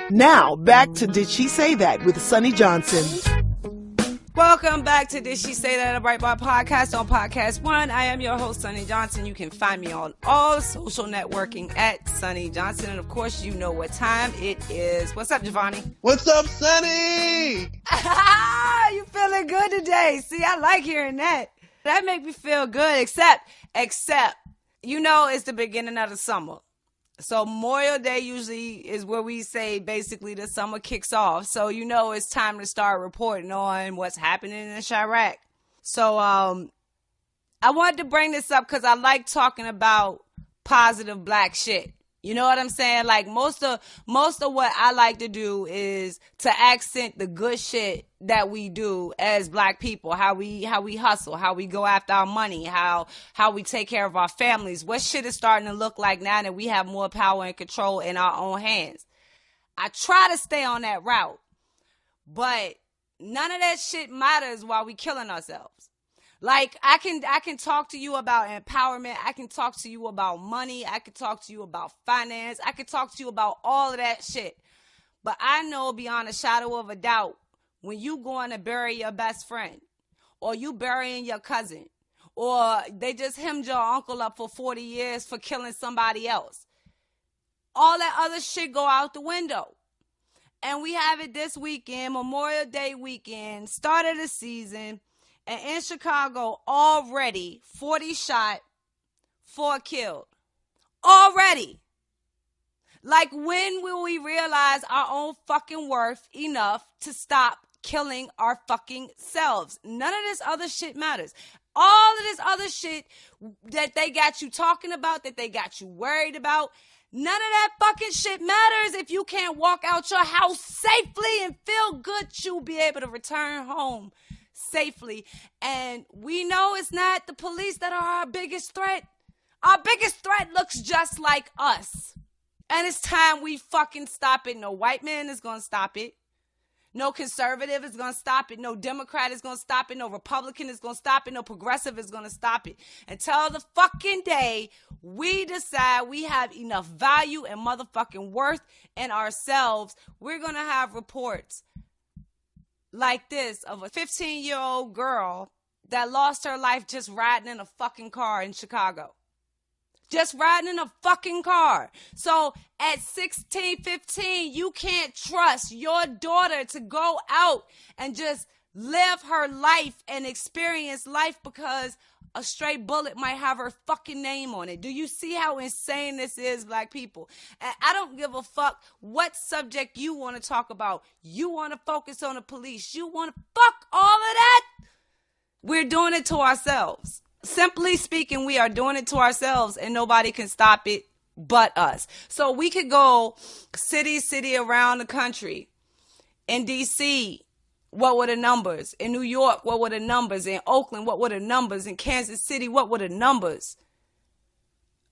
Now, back to Did She Say That with Sonnie Johnson. Welcome back to Did She Say That, a Breitbart podcast on Podcast One. I am your host, Sonnie Johnson. You can find me on all social networking at Sonnie Johnson. And of course, you know what time it is. What's up, JaVonni? What's up, Sonnie? You feeling good today? See, I like hearing that. That make me feel good, except, you know, it's the beginning of the summer. So Memorial Day usually is where we say basically the summer kicks off. So you know it's time to start reporting on what's happening in Chirac. So I wanted to bring this up because I like talking about positive black shit. You know what I'm saying? Like most of what I like to do is to accent the good shit that we do as black people, how we hustle, how we go after our money, how we take care of our families. What shit is starting to look like now that we have more power and control in our own hands. I try to stay on that route, but none of that shit matters while we killing ourselves. Like, I can talk to you about empowerment. I can talk to you about money. I can talk to you about finance. I can talk to you about all of that shit. But I know beyond a shadow of a doubt, when you going to bury your best friend, or you burying your cousin, or they just hemmed your uncle up for 40 years for killing somebody else, all that other shit go out the window. And we have it this weekend, Memorial Day weekend, start of the season. And in Chicago, already 40 shot, 4 killed. Already. Like, when will we realize our own fucking worth enough to stop killing our fucking selves? None of this other shit matters. All of this other shit that they got you talking about, that they got you worried about, none of that fucking shit matters if you can't walk out your house safely and feel good you'll be able to return home safely. And we know it's not the police that are our biggest threat. Our biggest threat looks just like us. And it's time we fucking stop it. No white man is going to stop it. No conservative is going to stop it. No Democrat is going to stop it. No Republican is going to stop it. No progressive is going to stop it. Until the fucking day we decide we have enough value and motherfucking worth in ourselves, we're going to have reports like this of a 15-year-old girl that lost her life just riding in a fucking car in Chicago. Just riding in a fucking car. So at 16, 15, you can't trust your daughter to go out and just live her life and experience life because a stray bullet might have her fucking name on it. Do you see how insane this is, black people? And I don't give a fuck what subject you want to talk about. You want to focus on the police. You want to fuck all of that? We're doing it to ourselves. Simply speaking, we are doing it to ourselves and nobody can stop it but us. So we could go city around the country. In D.C., what were the numbers? In New York, what were the numbers? In Oakland, what were the numbers? In Kansas City, what were the numbers?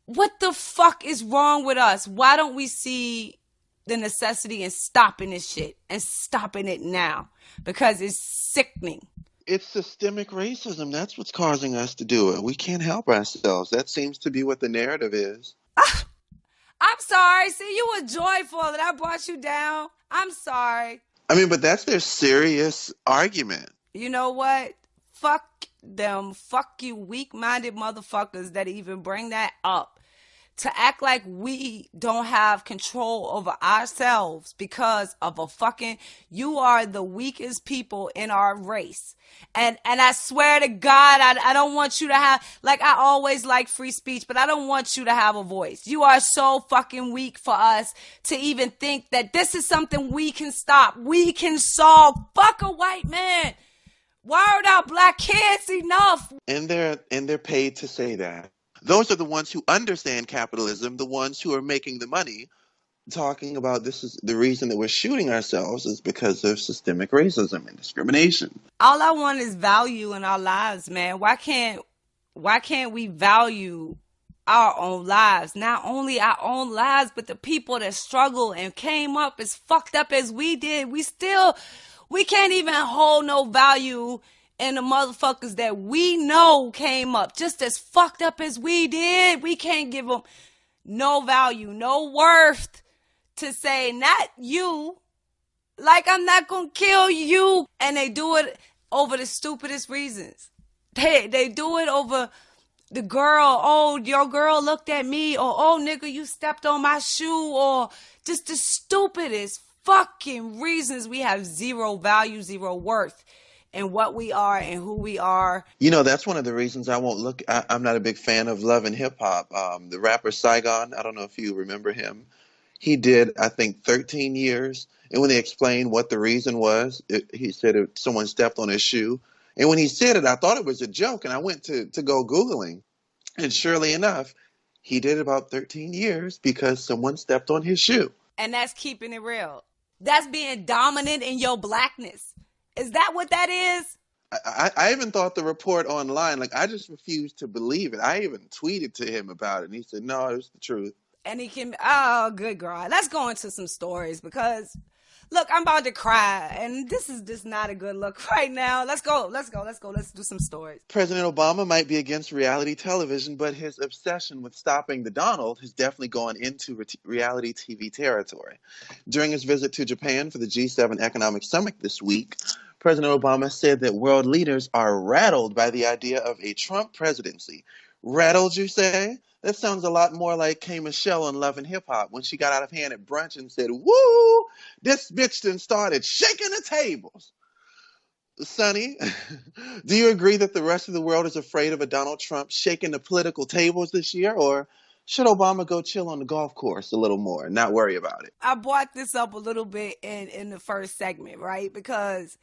What the fuck is wrong with us? Why don't we see the necessity in stopping this shit and stopping it now? Because it's sickening. It's systemic racism. That's what's causing us to do it. We can't help ourselves. That seems to be what the narrative is. I'm sorry. See, you were joyful that I brought you down. I'm sorry. I mean, but that's their serious argument. You know what? Fuck them. Fuck you weak-minded motherfuckers that even bring that up. To act like we don't have control over ourselves because of a fucking... You are the weakest people in our race. And I swear to God, I don't want you to have... Like, I always like free speech, but I don't want you to have a voice. You are so fucking weak for us to even think that this is something we can stop. We can solve. Fuck a white man. Why are our black kids enough? And they're paid to say that. Those are the ones who understand capitalism, the ones who are making the money, talking about this is the reason that we're shooting ourselves is because of systemic racism and discrimination. All I want is value in our lives, man. Why can't we value our own lives? Not only our own lives, but the people that struggle and came up as fucked up as we did. We can't even hold no value and the motherfuckers that we know came up just as fucked up as we did. We can't give them no value, no worth. to say, not you, like I'm not gonna kill you. And they do it over the stupidest reasons. They do it over the girl, oh, your girl looked at me, or oh, nigga, you stepped on my shoe, or just the stupidest fucking reasons. We have zero value, zero worth in what we are and who we are. You know, that's one of the reasons I won't look. I'm not a big fan of Love and Hip Hop. The rapper Saigon, I don't know if you remember him. He did, I think, 13 years. And when they explained what the reason was, he said someone stepped on his shoe. And when he said it, I thought it was a joke. And I went to go Googling. And surely enough, he did about 13 years because someone stepped on his shoe. And that's keeping it real. That's being dominant in your blackness. Is that what that is? I even thought the report online, like, I just refused to believe it. I even tweeted to him about it, and he said, no, it was the truth. And he can, oh, good God. Let's go into some stories because, look, I'm about to cry, and this is just not a good look right now. Let's go. Let's do some stories. President Obama might be against reality television, but his obsession with stopping the Donald has definitely gone into reality TV territory. During his visit to Japan for the G7 Economic Summit this week, President Obama said that world leaders are rattled by the idea of a Trump presidency. Rattled, you say? That sounds a lot more like K. Michelle on Love and Hip Hop when she got out of hand at brunch and said, woo, this bitch done started shaking the tables. Sonnie, do you agree that the rest of the world is afraid of a Donald Trump shaking the political tables this year? Or should Obama go chill on the golf course a little more and not worry about it? I brought this up a little bit in the first segment, right? Because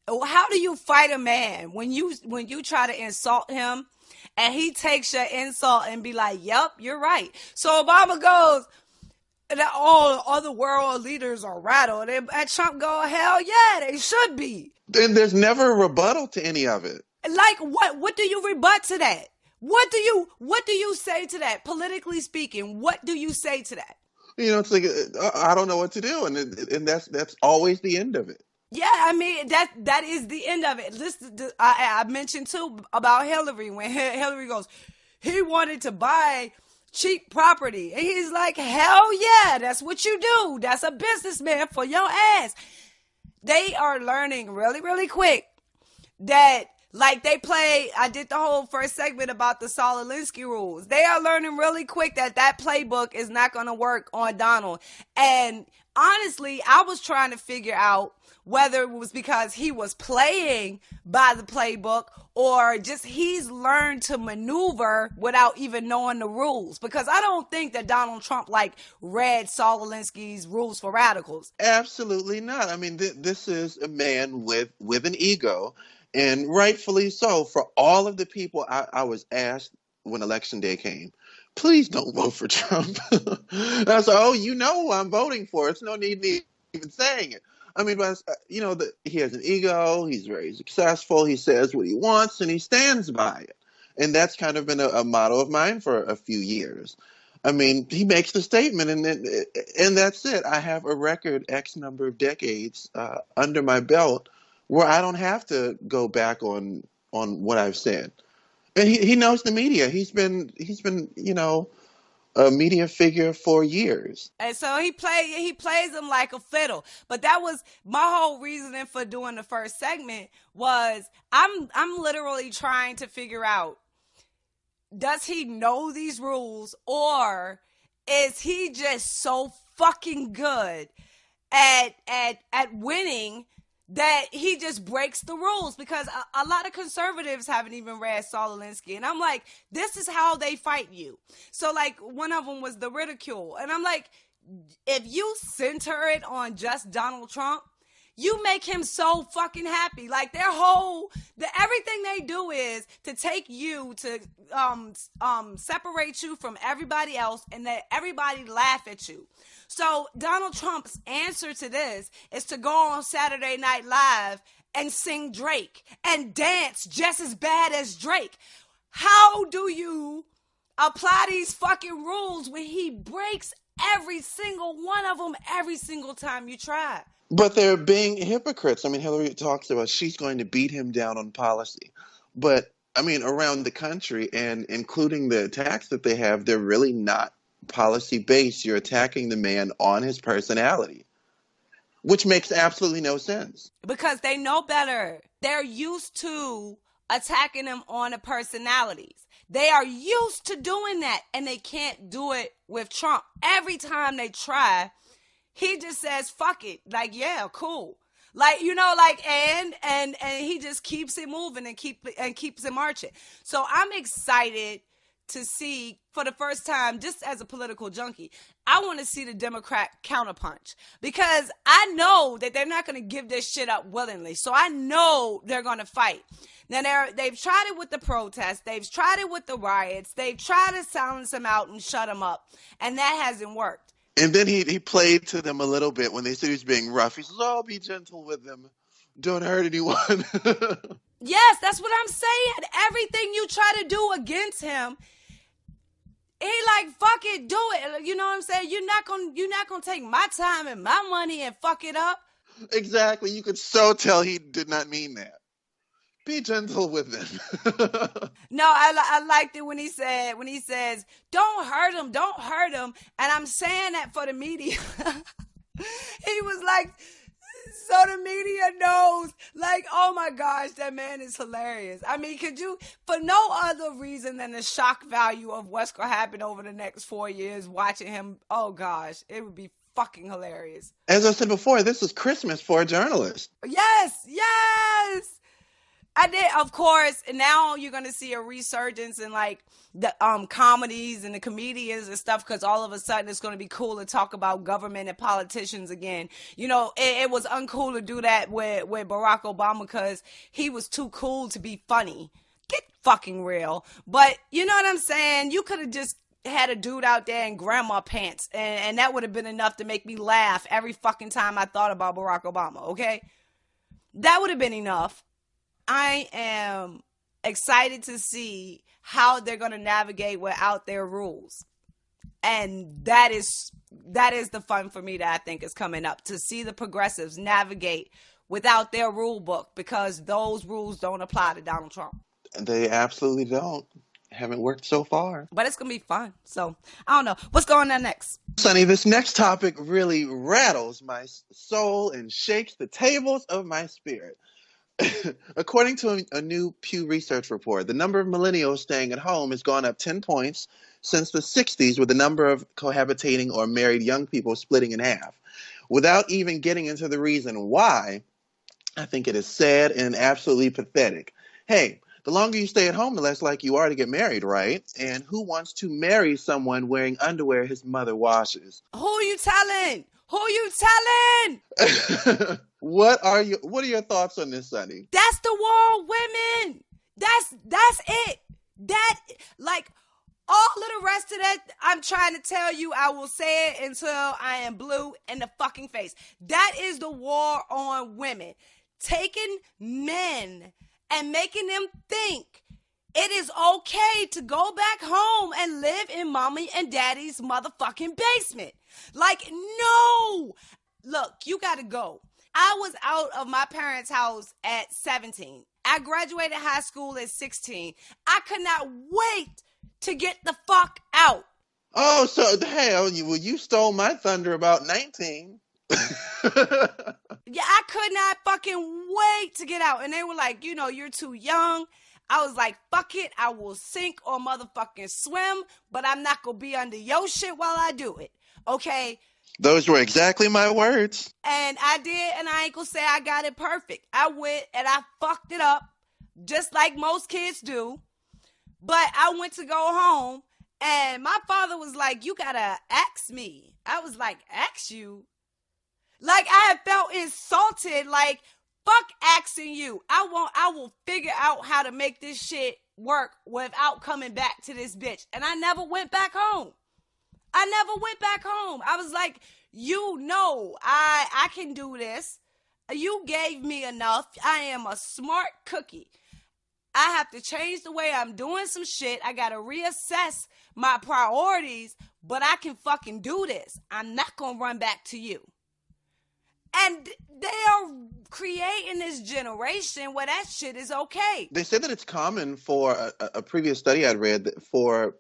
how do you fight a man when you try to insult him and he takes your insult and be like, yep, you're right. So Obama goes, all other world leaders are rattled. And Trump go, hell yeah, they should be. And there's never a rebuttal to any of it. Like what do you rebut to that? What do you say to that? Politically speaking, what do you say to that? You know, it's like, I don't know what to do. And that's always the end of it. Yeah, I mean, that is the end of it. I mentioned, too, about Hillary. When Hillary goes, he wanted to buy cheap property. And he's like, hell yeah, that's what you do. That's a businessman for your ass. They are learning really, really quick that, like they play, I did the whole first segment about the Saul Alinsky rules. They are learning really quick that playbook is not going to work on Donald. And honestly, I was trying to figure out whether it was because he was playing by the playbook or just he's learned to maneuver without even knowing the rules. Because I don't think that Donald Trump read Saul Alinsky's rules for radicals. Absolutely not. I mean, this is a man with an ego, and rightfully so. For all of the people I was asked when Election Day came, please don't vote for Trump. I was like, oh, you know who I'm voting for. It's no need me even saying it. I mean, but you know, he has an ego. He's very successful. He says what he wants, and he stands by it. And that's kind of been a motto of mine for a few years. I mean, he makes the statement, and that's it. I have a record X number of decades under my belt where I don't have to go back on what I've said. And he knows the media. He's been you know, a media figure for years. And so he plays them like a fiddle. But that was my whole reasoning for doing the first segment was I'm literally trying to figure out, does he know these rules or is he just so fucking good at winning that he just breaks the rules? Because a lot of conservatives haven't even read Saul Alinsky. And I'm like, this is how they fight you. So, like, one of them was the ridicule. And I'm like, if you center it on just Donald Trump, you make him so fucking happy. Like, everything they do is to take you to separate you from everybody else and let everybody laugh at you. So Donald Trump's answer to this is to go on Saturday Night Live and sing Drake and dance just as bad as Drake. How do you apply these fucking rules when he breaks every single one of them every single time you try? But they're being hypocrites. I mean, Hillary talks about she's going to beat him down on policy. But, I mean, around the country and including the attacks that they have, they're really not policy based. You're attacking the man on his personality, which makes absolutely no sense. Because they know better. They're used to attacking them on the personalities. They are used to doing that, and they can't do it with Trump. Every time they try, he just says, fuck it. Like, yeah, cool. Like, you know, like, and he just keeps it moving and keeps it marching. So I'm excited to see, for the first time, just as a political junkie, I want to see the Democrat counterpunch, because I know that they're not going to give this shit up willingly. So I know they're going to fight. Now, they've tried it with the protests. They've tried it with the riots. They've tried to silence them out and shut them up, and that hasn't worked. And then he played to them a little bit when they said he was being rough. He says, "Oh, be gentle with them. Don't hurt anyone." Yes, that's what I'm saying. Everything you try to do against him, he like, fuck it, do it. You know what I'm saying? You're not gonna take my time and my money and fuck it up. Exactly. You could so tell he did not mean that. Be gentle with them. No, I liked it when he says, don't hurt him. And I'm saying that for the media. He was like, so the media knows, like, oh my gosh, that man is hilarious. I mean, could you, for no other reason than the shock value of what's going to happen over the next 4 years, watching him, oh gosh, it would be fucking hilarious. As I said before, this is Christmas for a journalist. Yes. I did, of course, and now you're going to see a resurgence in like the comedies and the comedians and stuff, because all of a sudden it's going to be cool to talk about government and politicians again. You know, it was uncool to do that with Barack Obama because he was too cool to be funny. Get fucking real. But you know what I'm saying? You could have just had a dude out there in grandma pants, and that would have been enough to make me laugh every fucking time I thought about Barack Obama, okay? That would have been enough. I am excited to see how they're going to navigate without their rules. And that is the fun for me that I think is coming up, to see the progressives navigate without their rule book, because those rules don't apply to Donald Trump. They absolutely don't. Haven't worked so far. But it's going to be fun. So, I don't know. What's going on next? Sonnie, this next topic really rattles my soul and shakes the tables of my spirit. According to a new Pew Research report, the number of millennials staying at home has gone up 10 points since the 60s, with the number of cohabitating or married young people splitting in half. Without even getting into the reason why, I think it is sad and absolutely pathetic. Hey, the longer you stay at home, the less likely you are to get married, right? And who wants to marry someone wearing underwear his mother washes? Who you telling? What are your thoughts on this, Sonnie? That's the war of women. That's it. That, like, all of the rest of that, I'm trying to tell you, I will say it until I am blue in the fucking face. That is the war on women. Taking men and making them think it is okay to go back home and live in mommy and daddy's motherfucking basement. Like, no. Look, you gotta go. I was out of my parents' house at 17. I graduated high school at 16. I could not wait to get the fuck out. Oh, so hell, you stole my thunder about 19. Yeah, I could not fucking wait to get out. And they were like, you're too young. I was like, fuck it. I will sink or motherfucking swim, but I'm not going to be under your shit while I do it. Okay? Those were exactly my words. And I did, and I ain't going to say I got it perfect. I went and I fucked it up, just like most kids do. But I went to go home, and my father was like, you got to ask me. I was like, ask you? Like, I had felt insulted, like, fuck asking you. I will figure out how to make this shit work without coming back to this bitch. And I never went back home. I was like, I can do this. You gave me enough. I am a smart cookie. I have to change the way I'm doing some shit. I got to reassess my priorities, but I can fucking do this. I'm not going to run back to you. And they are creating this generation where that shit is okay. They said that it's common for a previous study I'd read for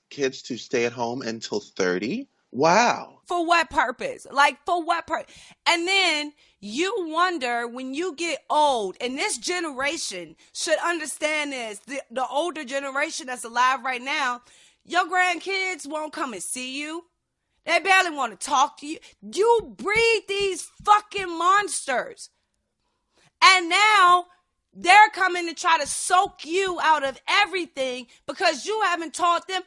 kids to stay at home until 30. Wow. For what purpose? Like, for what purpose? And then you wonder when you get old, and this generation should understand this, the older generation that's alive right now, your grandkids won't come and see you. They barely want to talk to you. You breed these fucking monsters. And now they're coming to try to soak you out of everything because you haven't taught them.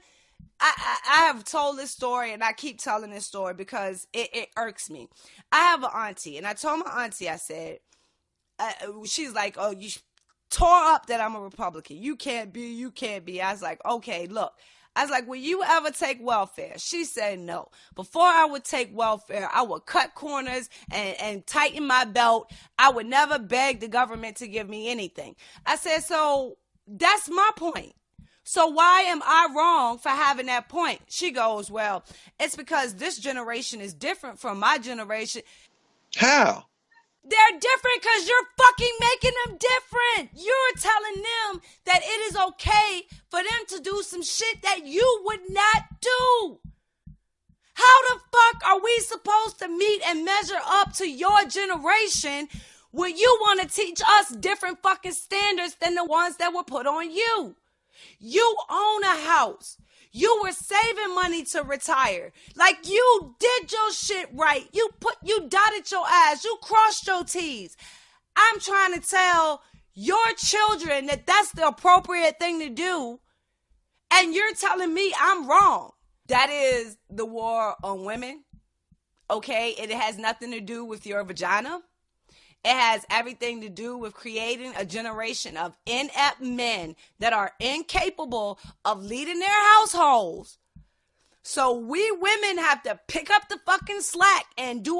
I have told this story, and I keep telling this story because it irks me. I have an auntie, and I told my auntie, I said, she's like, oh, you tore up that I'm a Republican. You can't be. I was like, okay, look. I was like, will you ever take welfare? She said no. Before I would take welfare, I would cut corners and tighten my belt. I would never beg the government to give me anything. I said, so that's my point. So why am I wrong for having that point? She goes, well, it's because this generation is different from my generation. How? They're different because you're fucking making them different. You're telling them that it is okay for them to do some shit that you would not do. How the fuck are we supposed to meet and measure up to your generation when you want to teach us different fucking standards than the ones that were put on you? You own a house. You were saving money to retire. Like, you did your shit right. You dotted your I's. You crossed your T's. I'm trying to tell your children that that's the appropriate thing to do. And you're telling me I'm wrong. That is the war on women. Okay? It has nothing to do with your vagina. It has everything to do with creating a generation of inept men that are incapable of leading their households. So we women have to pick up the fucking slack and do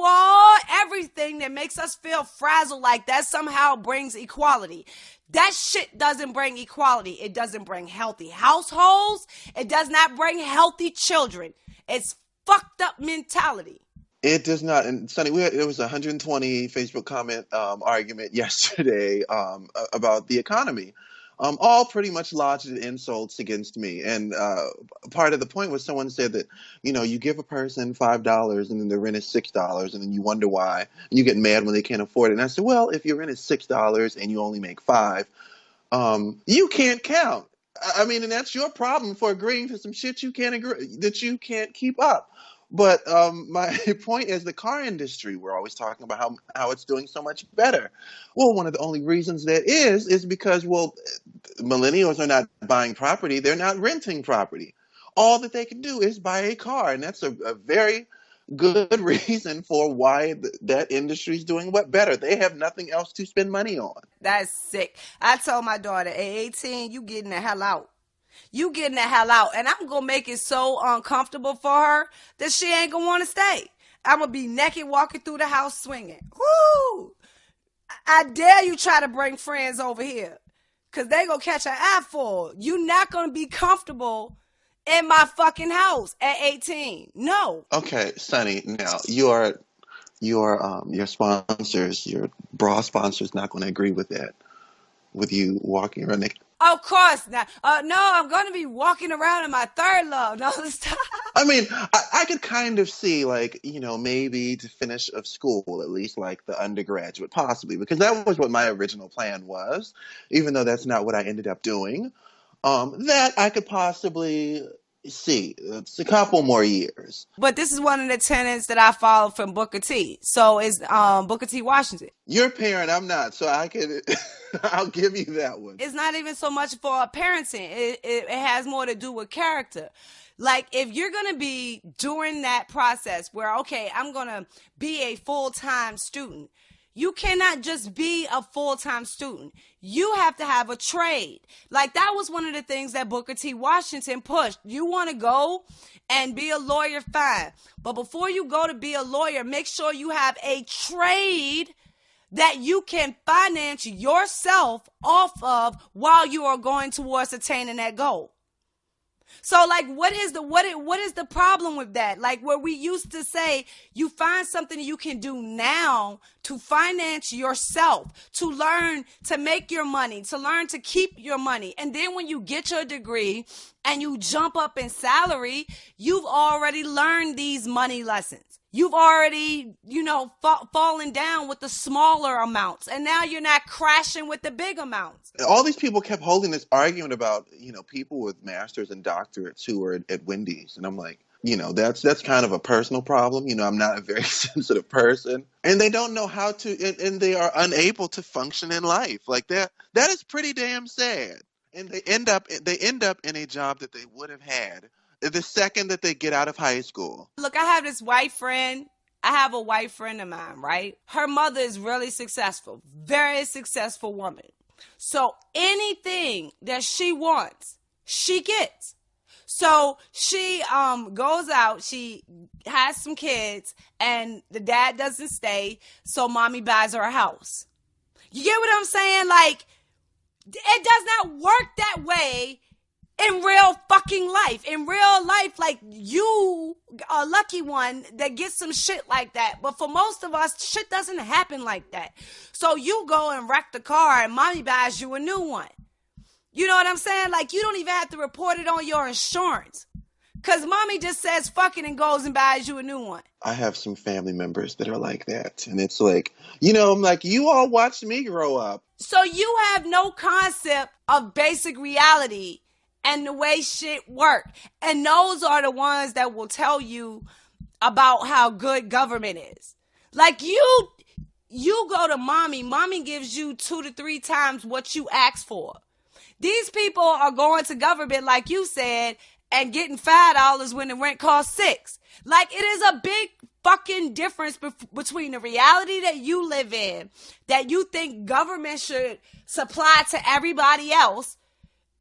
everything that makes us feel frazzled like that somehow brings equality. That shit doesn't bring equality. It doesn't bring healthy households. It does not bring healthy children. It's fucked up mentality. It does not. And Sonnie, there was a 120 Facebook comment argument yesterday about the economy, all pretty much lodged in insults against me. And part of the point was someone said that, you give a person $5 and then the rent is $6 and then you wonder why. And you get mad when they can't afford it. And I said, well, if your rent is $6 and you only make $5, you can't count. I mean, and that's your problem for agreeing to some shit you can't keep up. But my point is the car industry. We're always talking about how it's doing so much better. Well, one of the only reasons that is because, millennials are not buying property. They're not renting property. All that they can do is buy a car. And that's a very good reason for why that industry is doing better. They have nothing else to spend money on. That's sick. I told my daughter, at 18, you getting the hell out. You getting the hell out. And I'm going to make it so uncomfortable for her that she ain't going to want to stay. I'm going to be naked walking through the house swinging. Woo! I dare you try to bring friends over here because they going to catch an eyeful. You not going to be comfortable in my fucking house at 18. No. Okay, Sonnie, now your sponsors, your bra sponsors not going to agree with that, with you walking around naked. Of course not. No, I'm going to be walking around in my third love. No, stop. I mean, I could kind of see, maybe to finish of school, at least like the undergraduate, possibly, because that was what my original plan was, even though that's not what I ended up doing. That I could possibly see. It's a couple more years. But this is one of the tenets that I followed from Booker T. So it's Booker T. Washington. You're a parent, I'm not, so I could I'll give you that one. It's not even so much for parenting. It has more to do with character. Like, if you're going to be during that process where, okay, I'm going to be a full-time student, you cannot just be a full-time student. You have to have a trade. Like, that was one of the things that Booker T. Washington pushed. You want to go and be a lawyer, fine. But before you go to be a lawyer, make sure you have a trade that you can finance yourself off of while you are going towards attaining that goal. So like, what is the problem with that? Like, where we used to say you find something you can do now to finance yourself, to learn to make your money, to learn to keep your money. And then when you get your degree and you jump up in salary, you've already learned these money lessons. You've already, fallen down with the smaller amounts, and now you're not crashing with the big amounts. All these people kept holding this argument about, people with masters and doctorates who were at Wendy's. And I'm like, that's kind of a personal problem. I'm not a very sensitive person. And they don't know how to, and they are unable to function in life. Like that is pretty damn sad. And they end up in a job that they would have had the second that they get out of high school. Look, I have a white friend of mine, right? Her mother is really successful, very successful woman. So anything that she wants, she gets. So she goes out, she has some kids, and the dad doesn't stay, so mommy buys her a house. You get what I'm saying? Like, it does not work that way in real fucking life. In real life, like, you are a lucky one that gets some shit like that. But for most of us, shit doesn't happen like that. So you go and wreck the car and mommy buys you a new one. You know what I'm saying? Like, you don't even have to report it on your insurance. Because mommy just says fuck it and goes and buys you a new one. I have some family members that are like that. And it's like, I'm like, you all watched me grow up. So you have no concept of basic reality and the way shit work. And those are the ones that will tell you about how good government is. Like, you go to mommy gives you 2 to 3 times what you ask for. These people are going to government, like you said, and getting $5 when the rent costs $6. Like, it is a big fucking difference between the reality that you live in, that you think government should supply to everybody else,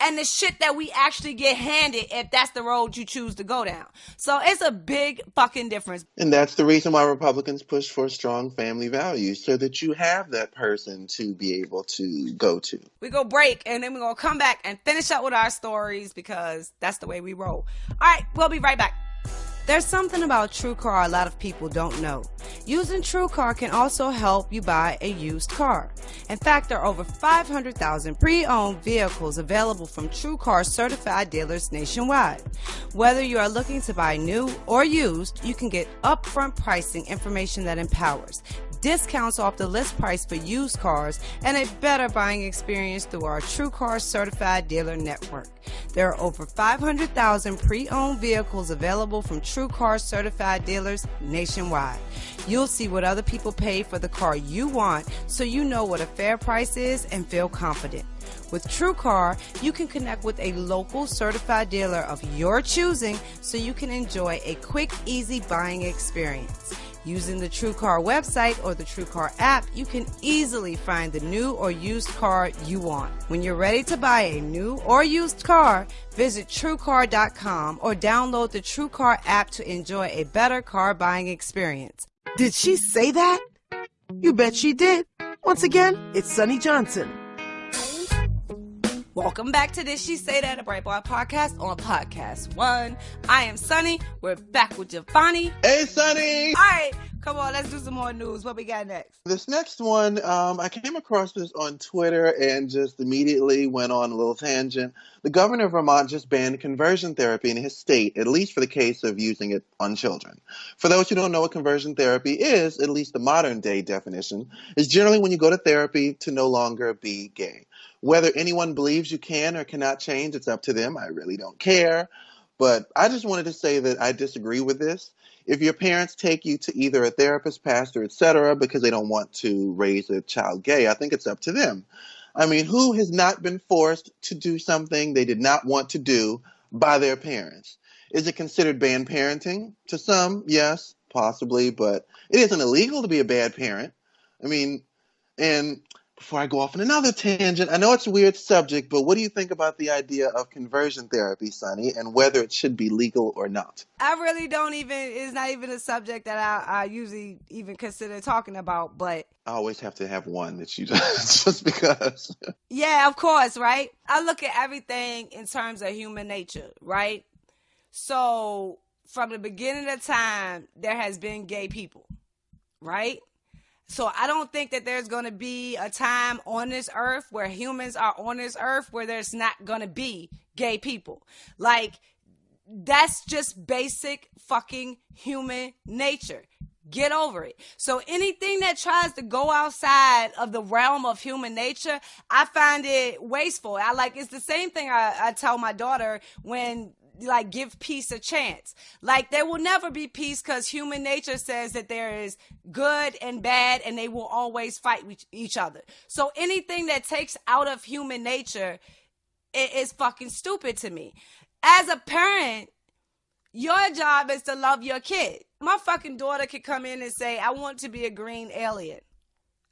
and the shit that we actually get handed if that's the road you choose to go down. So it's a big fucking difference. And that's the reason why Republicans push for strong family values, so that you have that person to be able to go to. We go break, and then we're going to come back and finish up with our stories, because that's the way we roll. All right, we'll be right back. There's something about TrueCar a lot of people don't know. Using TrueCar can also help you buy a used car. In fact, there are over 500,000 pre-owned vehicles available from TrueCar certified dealers nationwide. Whether you are looking to buy new or used, you can get upfront pricing information that empowers, discounts off the list price for used cars, and a better buying experience through our TrueCar certified dealer network. There are over 500,000 pre-owned vehicles available from TrueCar certified dealers nationwide. You'll see what other people pay for the car you want, so you know what a fair price is and feel confident. With TrueCar, you can connect with a local certified dealer of your choosing, so you can enjoy a quick, easy buying experience. Using the TrueCar website or the TrueCar app, you can easily find the new or used car you want. When you're ready to buy a new or used car, visit TrueCar.com or download the TrueCar app to enjoy a better car buying experience. Did she say that? You bet she did. Once again, it's Sonnie Johnson. Welcome back to Did She Say That, a Breitbart podcast on Podcast One. I am Sonnie. We're back with JaVonni. Hey, Sonnie! All right, come on, let's do some more news. What we got next? This next one, I came across this on Twitter and just immediately went on a little tangent. The governor of Vermont just banned conversion therapy in his state, at least for the case of using it on children. For those who don't know what conversion therapy is, at least the modern day definition, is generally when you go to therapy to no longer be gay. Whether anyone believes you can or cannot change, it's up to them. I really don't care. But I just wanted to say that I disagree with this. If your parents take you to either a therapist, pastor, etc., because they don't want to raise a child gay, I think it's up to them. I mean, who has not been forced to do something they did not want to do by their parents? Is it considered bad parenting? To some, yes, possibly, but it isn't illegal to be a bad parent. I mean, and before I go off on another tangent, I know it's a weird subject, but what do you think about the idea of conversion therapy, Sonnie, and whether it should be legal or not? I really don't even, it's not even a subject that I usually even consider talking about, but I always have to have one that you just because. yeah, of course, right? I look at everything in terms of human nature, right? So from the beginning of time, there has been gay people, right? So I don't think that there's going to be a time on this earth where humans are on this earth where there's not going to be gay people. Like, that's just basic fucking human nature. Get over it. So anything that tries to go outside of the realm of human nature, I find it wasteful. It's the same thing I tell my daughter when, like, give peace a chance. Like, there will never be peace because human nature says that there is good and bad and they will always fight with each other. So anything that takes out of human nature is fucking stupid to me. As a parent, your job is to love your kid. My fucking daughter could come in and say, I want to be a green alien.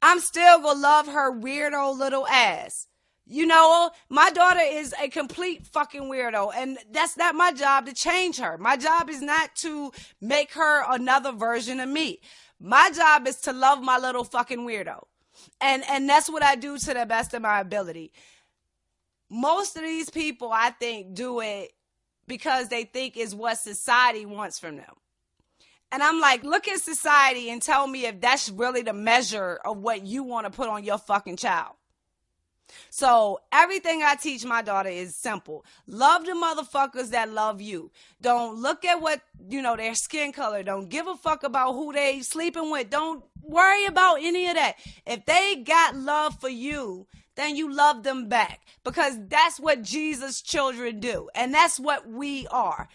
I'm still gonna love her weirdo little ass. You know, my daughter is a complete fucking weirdo, and that's not my job to change her. My job is not to make her another version of me. My job is to love my little fucking weirdo. And that's what I do to the best of my ability. Most of these people, I think, do it because they think is what society wants from them. And I'm like, look at society and tell me if that's really the measure of what you want to put on your fucking child. So everything I teach my daughter is simple. Love the motherfuckers that love you. Don't look at what, their skin color. Don't give a fuck about who they sleeping with. Don't worry about any of that. If they got love for you, then you love them back, because that's what Jesus' children do. And that's what we are.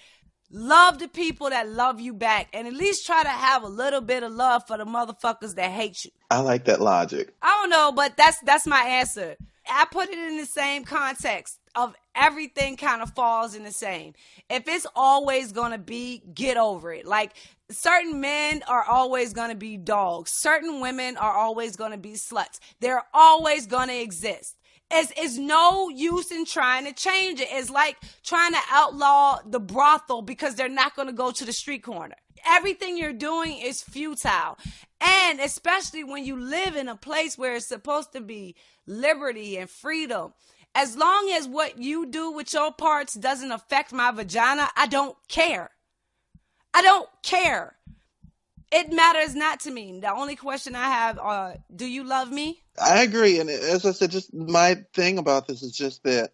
Love the people that love you back, and at least try to have a little bit of love for the motherfuckers that hate you. I like that logic. I don't know, but that's my answer. I put it in the same context of everything kind of falls in the same. If it's always going to be, get over it. Like, certain men are always going to be dogs. Certain women are always going to be sluts. They're always going to exist. It's no use in trying to change it. It's like trying to outlaw the brothel because they're not going to go to the street corner. Everything you're doing is futile. And especially when you live in a place where it's supposed to be liberty and freedom. As long as what you do with your parts doesn't affect my vagina, I don't care. I don't care. It matters not to me. The only question I have do you love me? I agree. And as I said, just my thing about this is just that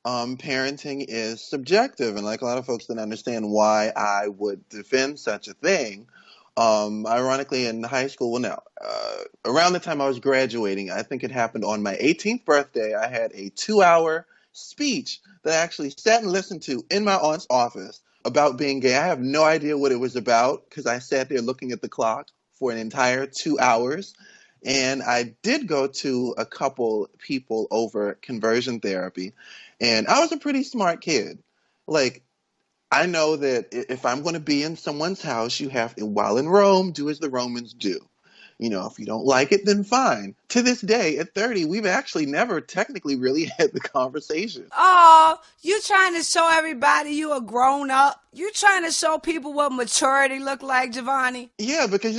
parenting is subjective. And like a lot of folks didn't understand why I would defend such a thing. Ironically, in high school, around the time I was graduating, I think it happened on my 18th birthday, I had a 2-hour speech that I actually sat and listened to in my aunt's office about being gay. I have no idea what it was about because I sat there looking at the clock for an entire 2 hours. And I did go to a couple people over conversion therapy, and I was a pretty smart kid. Like, I know that if I'm going to be in someone's house, you have to, while in Rome, do as the Romans do. If you don't like it, then fine. To this day, at 30, we've actually never technically really had the conversation. Oh, you trying to show everybody you a grown up? You trying to show people what maturity look like, JaVonni? Yeah, because,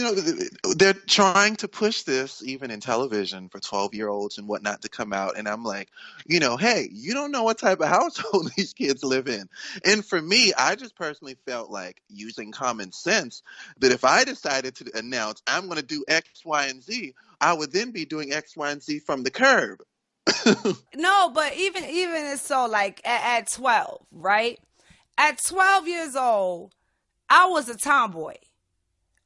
they're trying to push this even in television for 12-year-olds and whatnot to come out. And I'm like, hey, you don't know what type of household these kids live in. And for me, I just personally felt like, using common sense, that if I decided to announce I'm going to do X, Y, and Z, I would then be doing X, Y, and Z from the curb. No, but even so, like at 12, right? At 12 years old, I was a tomboy.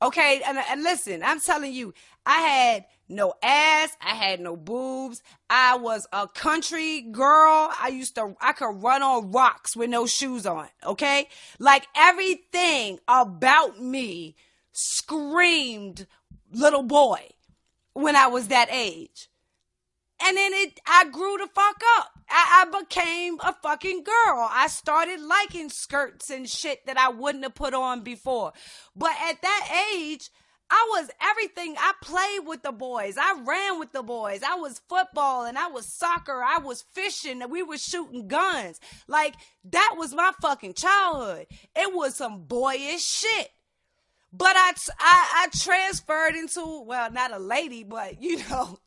Okay, and listen, I'm telling you, I had no ass, I had no boobs, I was a country girl. I could run on rocks with no shoes on, okay? Like, everything about me screamed little boy when I was that age. And then I grew the fuck up. I became a fucking girl. I started liking skirts and shit that I wouldn't have put on before. But at that age, I was everything. I played with the boys. I ran with the boys. I was football and I was soccer. I was fishing and we were shooting guns. Like, that was my fucking childhood. It was some boyish shit. But I transferred into, well, not a lady, but, you know,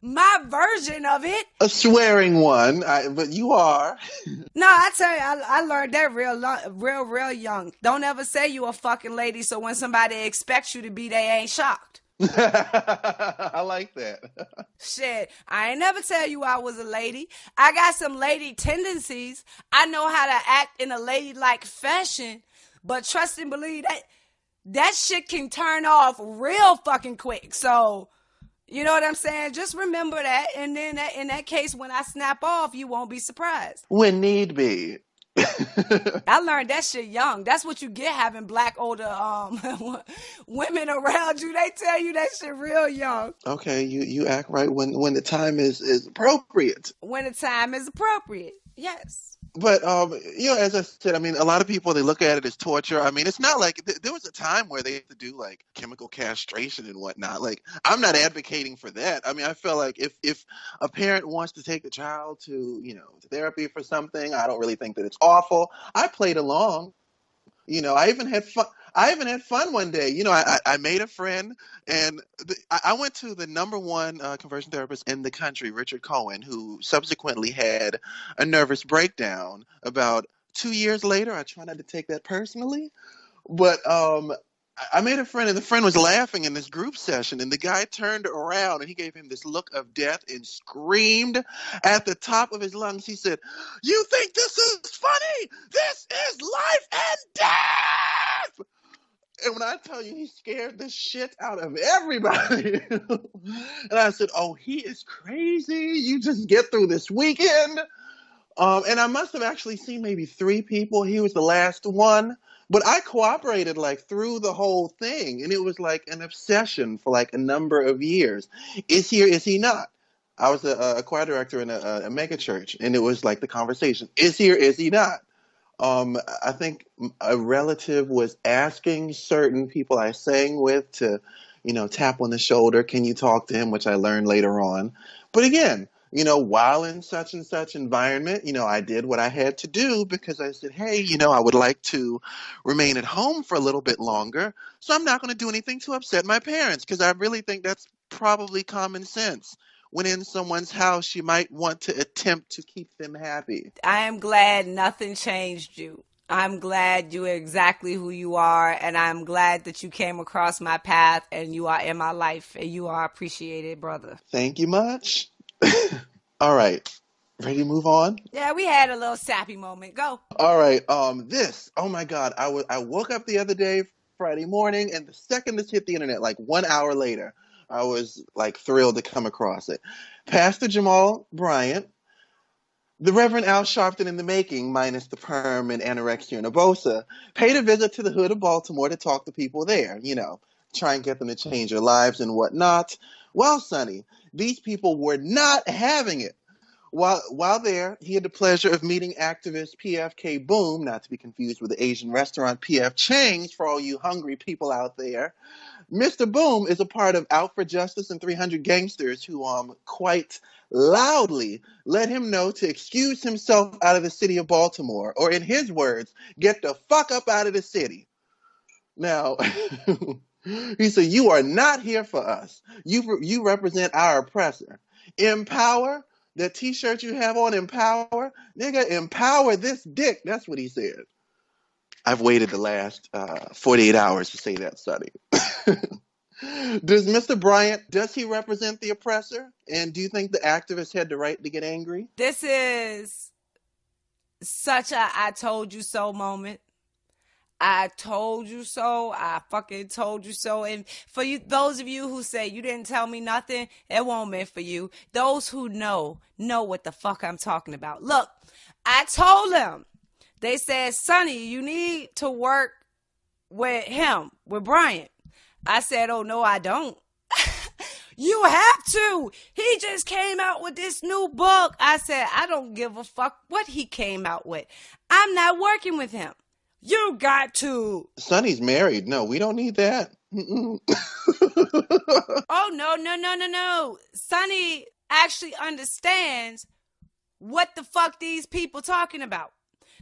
my version of it. A swearing one, but you are. No, I tell you, I learned that real young. Don't ever say you a fucking lady, so when somebody expects you to be, they ain't shocked. I like that. Shit, I ain't never tell you I was a lady. I got some lady tendencies. I know how to act in a ladylike fashion, but trust and believe that shit can turn off real fucking quick. So, you know what I'm saying? Just remember that, and then in that case, when I snap off, you won't be surprised. When need be. I learned that shit young. That's what you get having black older women around you. They tell you that shit real young. Okay, you act right when the time is appropriate. When the time is appropriate, yes. But, you know, as I said, I mean, a lot of people, they look at it as torture. I mean, it's not like there was a time where they had to do like chemical castration and whatnot. Like, I'm not advocating for that. I mean, I feel like if a parent wants to take a child to, you know, to therapy for something, I don't really think that it's awful. I played along. You know, I even had fun one day. You know, I made a friend, and I went to the number one conversion therapist in the country, Richard Cohen, who subsequently had a nervous breakdown about 2 years later. I try not to take that personally, but I made a friend, and the friend was laughing in this group session, and the guy turned around and he gave him this look of death and screamed at the top of his lungs. He said, "You think this is funny? This is life and death!" And when I tell you, he scared the shit out of everybody. And I said, "Oh, he is crazy. You just get through this weekend." And I must have actually seen maybe 3 people. He was the last one. But I cooperated like through the whole thing. And it was like an obsession for like a number of years. Is he or is he not? I was a choir director in a mega church. And it was like the conversation. Is he or is he not? I think a relative was asking certain people I sang with to, you know, tap on the shoulder. Can you talk to him? Which I learned later on. But again, you know, while in such and such environment, you know, I did what I had to do because I said, hey, you know, I would like to remain at home for a little bit longer. So I'm not going to do anything to upset my parents because I really think that's probably common sense. When in someone's house, you might want to attempt to keep them happy. I am glad nothing changed you. I'm glad you're exactly who you are, and I'm glad that you came across my path and you are in my life, and you are appreciated, brother. Thank you much. All right. Ready to move on? Yeah, we had a little sappy moment. Go. All right. Oh my God. I woke up the other day, Friday morning, and the second this hit the internet, like 1 hour later, I was like thrilled to come across it. Pastor Jamal Bryant, the Reverend Al Sharpton in the making, minus the perm and anorexia nervosa, paid a visit to the hood of Baltimore to talk to people there, you know, try and get them to change their lives and whatnot. Well, Sonnie, these people were not having it. While there, he had the pleasure of meeting activist PFK Boom, not to be confused with the Asian restaurant PF Chang's for all you hungry people out there. Mr. Boom is a part of Out for Justice and 300 Gangsters who quite loudly let him know to excuse himself out of the city of Baltimore, or in his words, get the fuck up out of the city. Now, he said, you are not here for us. You represent our oppressor. Empower, that t-shirt you have on, empower. Nigga, empower this dick. That's what he said. I've waited the last 48 hours to say that, Sonnie. Does Mr. Bryant, does he represent the oppressor? And do you think the activists had the right to get angry? This is such a I told you so moment. I told you so. I fucking told you so. And for you, those of you who say you didn't tell me nothing, it won't meant for you. Those who know what the fuck I'm talking about. Look, I told them. They said, Sonnie, you need to work with him, with Bryant. I said, oh, no, I don't. You have to. He just came out with this new book. I said, I don't give a fuck what he came out with. I'm not working with him. You got to. Sonnie's married. No, we don't need that. Oh, no. Sonnie actually understands what the fuck these people talking about.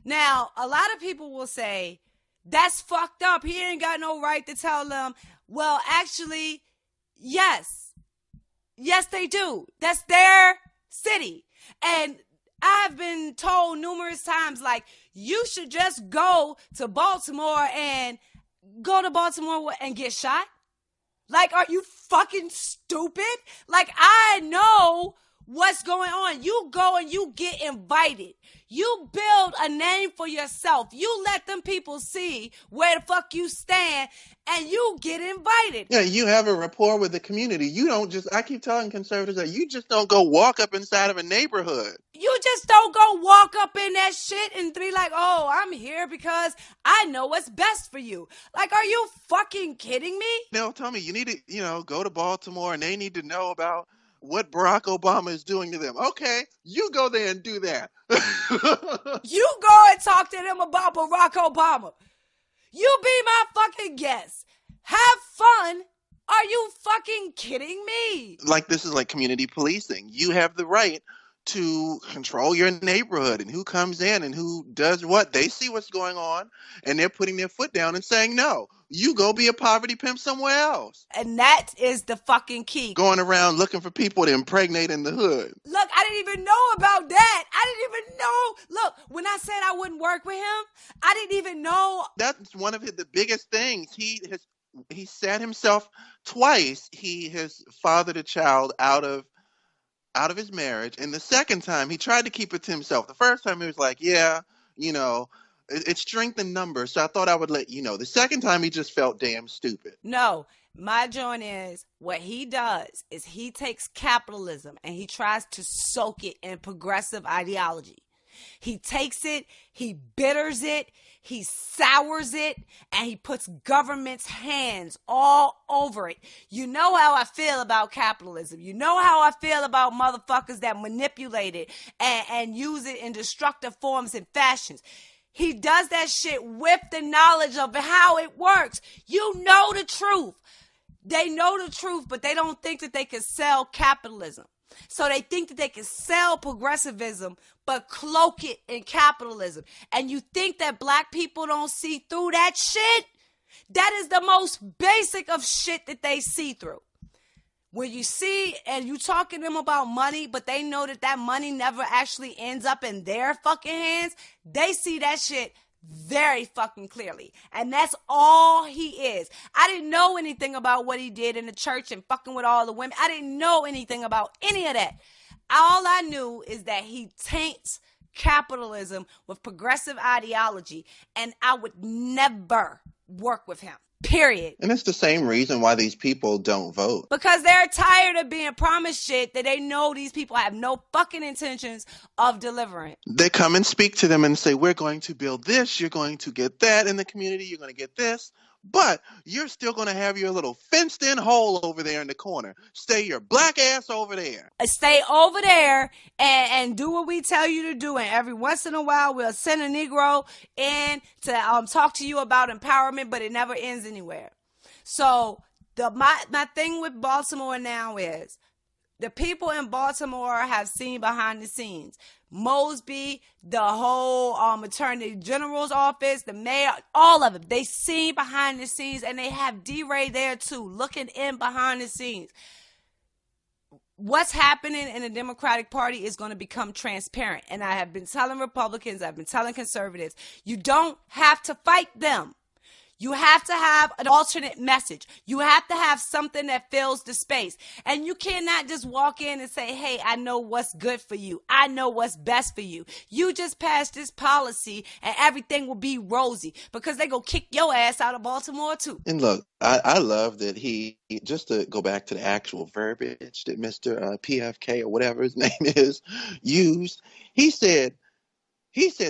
Now, a lot of people will say, that's fucked up. He ain't got no right to tell them. Well, actually, yes. Yes, they do. That's their city. And I've been told numerous times, like, you should just go to Baltimore and get shot. Like, are you fucking stupid? Like, I know what's going on. You go and you get invited. You build a name for yourself. You let them people see where the fuck you stand and you get invited. Yeah, you have a rapport with the community. You don't just, I keep telling conservatives that you just don't go walk up inside of a neighborhood. You just don't go walk up in that shit and be like, oh, I'm here because I know what's best for you. Like, are you fucking kidding me? They'll tell me you need to, go to Baltimore and they need to know about what Barack Obama is doing to them. Okay, you go there and do that. You go and talk to them about Barack Obama. You be my fucking guest. Have fun. Are you fucking kidding me? Like, this is like community policing. You have the right to control your neighborhood and who comes in and who does what. They see what's going on and they're putting their foot down and saying, no, you go be a poverty pimp somewhere else. And that is the fucking key. Going around looking for people to impregnate in the hood. Look, I didn't even know about that. I didn't even know. Look, when I said I wouldn't work with him, I didn't even know. That's one of the biggest things. He said himself twice he has fathered a child out of his marriage, and the second time he tried to keep it to himself. The first time he was like, yeah, it's strength in numbers, so I thought I would let you know. The second time he just felt damn stupid. No, my joint is, what he does is he takes capitalism and he tries to soak it in progressive ideology. He takes it, he bitters it, he sours it, and he puts government's hands all over it. You know how I feel about capitalism. You know how I feel about motherfuckers that manipulate it and use it in destructive forms and fashions. He does that shit with the knowledge of how it works. You know the truth. They know the truth, but they don't think that they can sell capitalism. So they think that they can sell progressivism, but cloak it in capitalism. And you think that black people don't see through that shit? That is the most basic of shit that they see through. When you see and you talking to them about money, but they know that money never actually ends up in their fucking hands, they see that shit very fucking clearly. And that's all he is. I didn't know anything about what he did in the church and fucking with all the women. I didn't know anything about any of that. All I knew is that he taints capitalism with progressive ideology, and I would never work with him. Period. And it's the same reason why these people don't vote. Because they're tired of being promised shit that they know these people have no fucking intentions of delivering. They come and speak to them and say, we're going to build this, you're going to get that in the community, you're going to get this, but you're still going to have your little fenced-in hole over there in the corner. Stay your black ass over there. Stay over there and do what we tell you to do. And every once in a while, we'll send a Negro in to talk to you about empowerment, but it never ends anywhere. So my thing with Baltimore now is the people in Baltimore have seen behind the scenes. Mosby, the whole attorney general's office, the mayor, all of them. They seen behind the scenes, and they have D-Ray there too, looking in behind the scenes. What's happening in the Democratic Party is going to become transparent. And I have been telling Republicans, I've been telling conservatives, you don't have to fight them. You have to have an alternate message. You have to have something that fills the space. And you cannot just walk in and say, hey, I know what's good for you. I know what's best for you. You just pass this policy and everything will be rosy, because they go kick your ass out of Baltimore too. And look, I love that he, just to go back to the actual verbiage that Mr. PFK or whatever his name is used, he said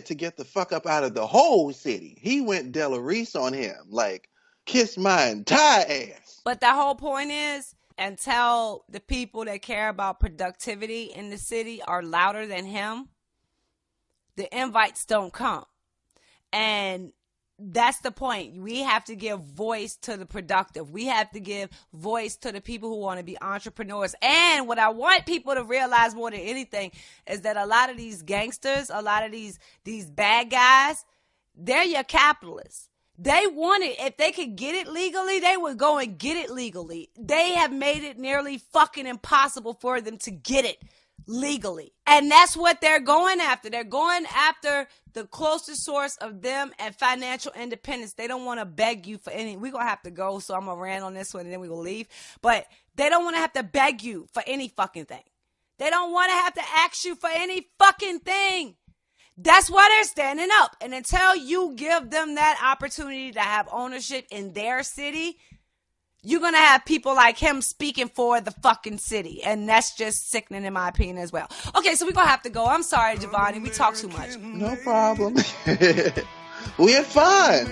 to get the fuck up out of the whole city. He went Della Reese on him, like, kiss my entire ass. But the whole point is, until the people that care about productivity in the city are louder than him, the invites don't come. And That's the point. We have to give voice to the productive. We have to give voice to the people who want to be entrepreneurs. And what I want people to realize more than anything is that a lot of these gangsters, a lot of these bad guys, they're your capitalists. They want it. If they could get it legally, they would go and get it legally. They have made it nearly fucking impossible for them to get it legally. And that's what they're going after. They're going after the closest source of them and financial independence. They don't want to beg you for any. We're going to have to go, so I'm going to rant on this one and then we will leave. But they don't want to have to beg you for any fucking thing. They don't want to have to ask you for any fucking thing. That's why they're standing up. And until you give them that opportunity to have ownership in their city, you're going to have people like him speaking for the fucking city. And that's just sickening in my opinion as well. Okay, so we're going to have to go. I'm sorry, JaVonni. We talk too much. No problem. We had fun.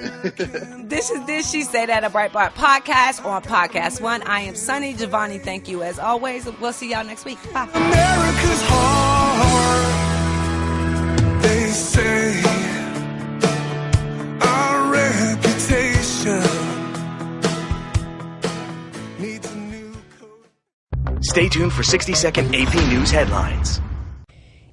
This is This She Said at a Breitbart podcast on Podcast One. I am Sonnie. JaVonni, thank you as always. We'll see y'all next week. Bye. America's hard, they say. Our reputation needs a new code. Stay tuned for 60-second AP News headlines.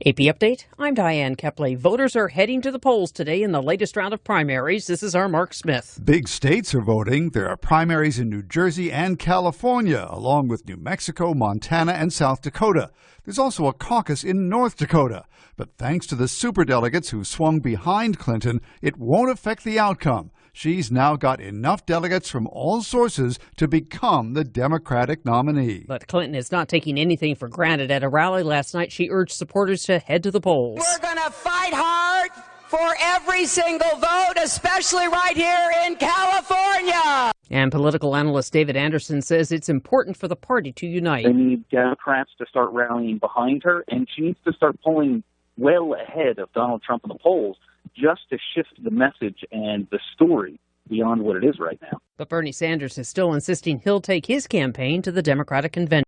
AP Update, I'm Diane Kepley. Voters are heading to the polls today in the latest round of primaries. This is our Mark Smith. Big states are voting. There are primaries in New Jersey and California, along with New Mexico, Montana, and South Dakota. There's also a caucus in North Dakota. But thanks to the superdelegates who swung behind Clinton, it won't affect the outcome. She's now got enough delegates from all sources to become the Democratic nominee. But Clinton is not taking anything for granted. At a rally last night, she urged supporters to head to the polls. We're going to fight hard for every single vote, especially right here in California. And political analyst David Anderson says it's important for the party to unite. They need Democrats to start rallying behind her, and she needs to start pulling well ahead of Donald Trump in the polls just to shift the message and the story beyond what it is right now. But Bernie Sanders is still insisting he'll take his campaign to the Democratic convention.